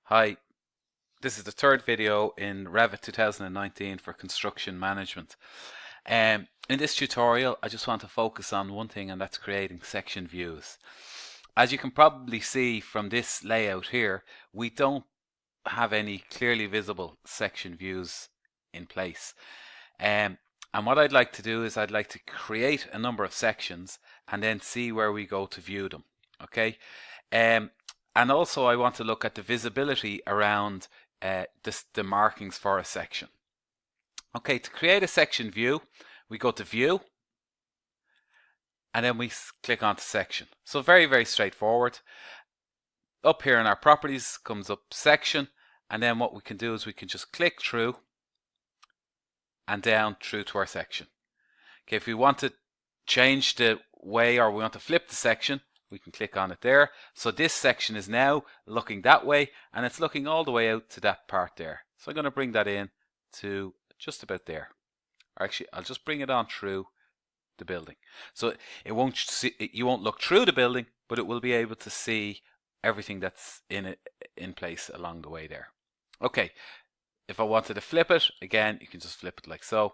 Hi, this is the third video in Revit 2019 for construction management. In this tutorial, I just want to focus on one thing, and that's creating section views. As you can probably see from this layout here, we don't have any clearly visible section views in place. And what I'd like to do is I'd like to create a number of sections and then see where we go to view them. Okay. And also I want to look at the visibility around the markings for a section. Okay, to create a section view, we go to View, and then we click onto Section. So very, very straightforward. Up here in our Properties comes up Section, and then what we can do is we can just click through and down through to our section. Okay, if we want to change the way, or we want to flip the section, we can click on it there. So this section is now looking that way, and it's looking all the way out to that part there. So I'm going to bring that in to just about there. Or actually, I'll just bring it on through the building. So it won't see, you won't look through the building, but it will be able to see everything that's in place along the way there. Okay, if I wanted to flip it, again, you can just flip it like so.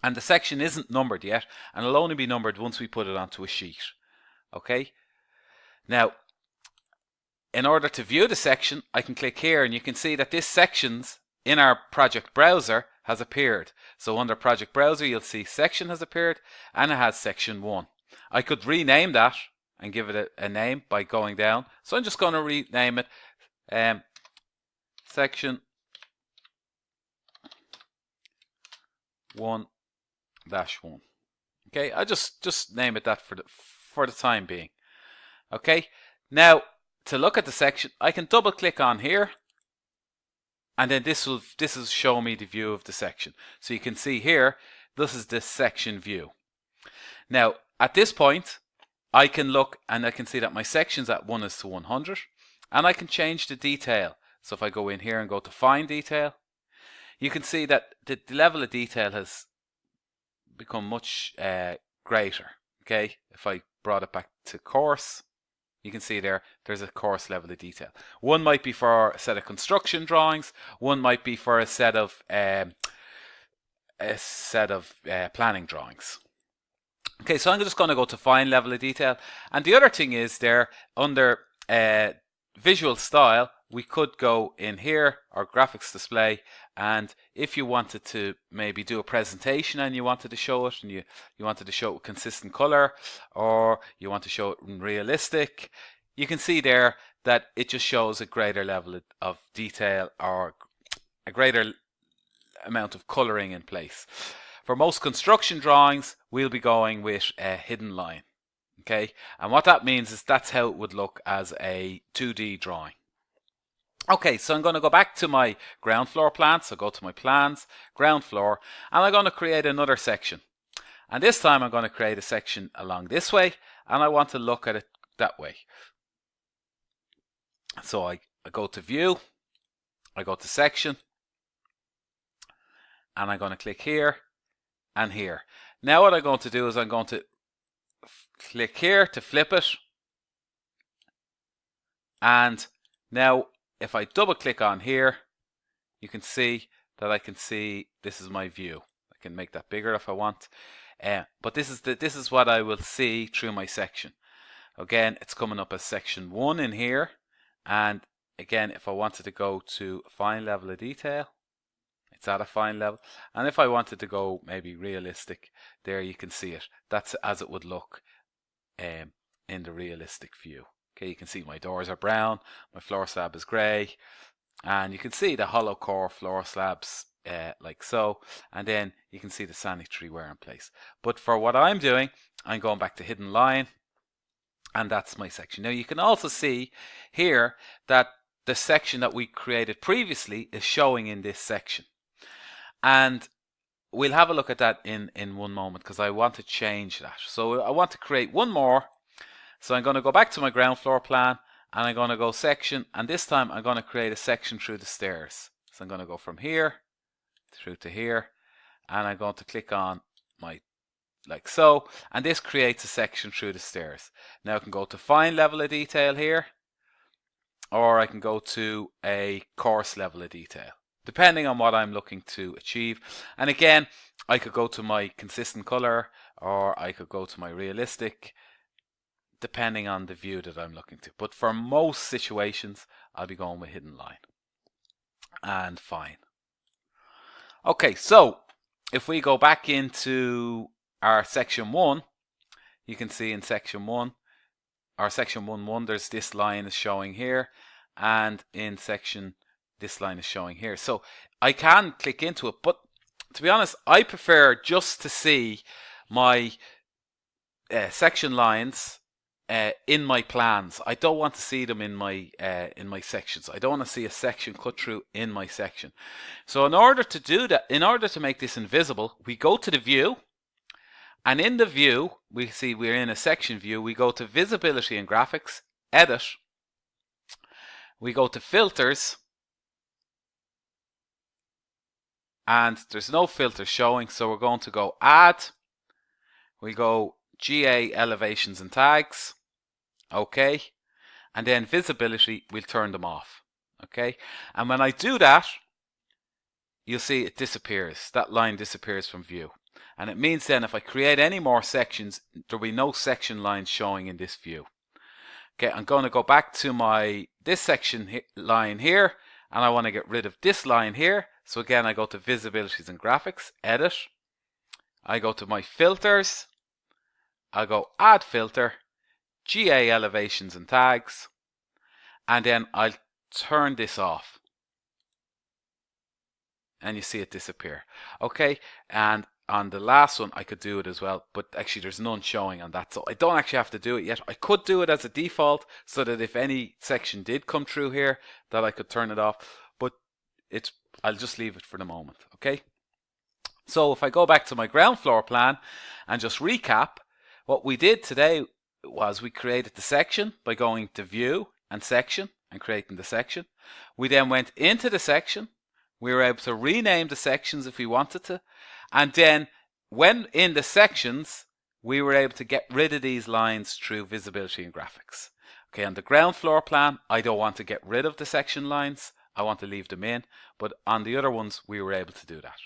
And the section isn't numbered yet, and it'll only be numbered once we put it onto a sheet. Okay, now in order to view the section, I can click here, and you can see that this section's in our project browser has appeared. So under project browser, you'll see section has appeared, and it has section 1. I could rename that and give it a name by going down. So I'm just going to rename it section 1-1. Okay, I'll just name it that for the time being. Okay, now to look at the section, I can double click on here, and then this will show me the view of the section. So you can see here, this is the section view. Now at this point, I can look and I can see that my section's at 1:100, and I can change the detail. So if I go in here and go to Fine Detail, you can see that the level of detail has become much greater. Okay, if I brought it back to Coarse, you can see there's a coarse level of detail. One might be for a set of construction drawings. One might be for a set of planning drawings. Okay, so I'm just going to go to Fine Level of Detail. And the other thing is there, under Visual Style, we could go in here, or Graphics Display, and if you wanted to maybe do a presentation and you wanted to show it, and you wanted to show it with consistent color, or you want to show it in realistic, you can see there that it just shows a greater level of detail, or a greater amount of coloring in place. For most construction drawings, we'll be going with a hidden line. Okay, and what that means is that's how it would look as a 2D drawing. Okay, so I'm going to go back to my ground floor plan. So go to my plans, ground floor, and I'm going to create another section. And this time I'm going to create a section along this way, and I want to look at it that way. So I go to View, I go to Section, and I'm going to click here and here. Now what I'm going to do is I'm going to click here to flip it, and now if I double click on here, you can see that I can see this is my view. I can make that bigger if I want, but this is what I will see through my section. Again, it's coming up as section 1 in here, and again, if I wanted to go to Fine Level of Detail, it's at a fine level, and if I wanted to go maybe realistic, there you can see it. That's as it would look in the realistic view. Okay, you can see my doors are brown, my floor slab is grey, and you can see the hollow core floor slabs like so, and then you can see the sanitary ware in place. But for what I'm doing, I'm going back to hidden line, and that's my section. Now you can also see here that the section that we created previously is showing in this section, and we'll have a look at that in one moment, because I want to change that. So I want to create one more. So I'm going to go back to my ground floor plan, and I'm going to go section, and this time I'm going to create a section through the stairs. So I'm going to go from here through to here, and I'm going to click on my like so, and this creates a section through the stairs. Now I can go to Fine Level of Detail here, or I can go to a coarse level of detail, depending on what I'm looking to achieve. And again, I could go to my consistent color, or I could go to my realistic, depending on the view that I'm looking to. But for most situations, I'll be going with hidden line and fine. Okay, so if we go back into our section 1, you can see in section 1, our section 1.1, there's this line is showing here, and in section, this line is showing here. So I can click into it, but to be honest, I prefer just to see my section lines in my plans. I don't want to see them in my sections. I don't want to see a section cut through in my section. So in order to do that, in order to make this invisible, we go to the view, and in the view, we see we're in a section view. We go to visibility and graphics, edit. We go to filters, and there's no filter showing, so we're going to go add. We go GA elevations and tags. Okay. And then visibility, we'll turn them off. Okay. And when I do that, you'll see it disappears. That line disappears from view. And it means then if I create any more sections, there'll be no section lines showing in this view. Okay, I'm going to go back to this section line here, and I want to get rid of this line here. So again, I go to visibilities and graphics, edit. I go to my filters. I'll go add filter, GA elevations and tags, and then I'll turn this off. And you see it disappear. Okay, and on the last one I could do it as well, but actually there's none showing on that, so I don't actually have to do it yet. I could do it as a default so that if any section did come through here, that I could turn it off, but I'll just leave it for the moment. Okay, so if I go back to my ground floor plan and just recap, what we did today was we created the section by going to view and section and creating the section. We then went into the section. We were able to rename the sections if we wanted to. And then when in the sections, we were able to get rid of these lines through visibility and graphics. Okay, on the ground floor plan, I don't want to get rid of the section lines. I want to leave them in. But on the other ones, we were able to do that.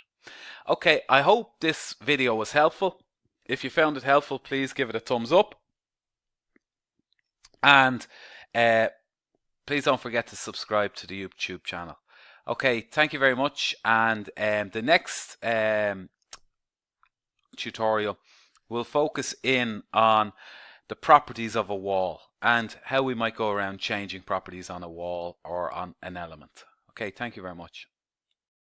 Okay, I hope this video was helpful. If you found it helpful, please give it a thumbs up. And please don't forget to subscribe to the YouTube channel. Okay, thank you very much, and the next tutorial will focus in on the properties of a wall and how we might go around changing properties on a wall or on an element. Okay, thank you very much.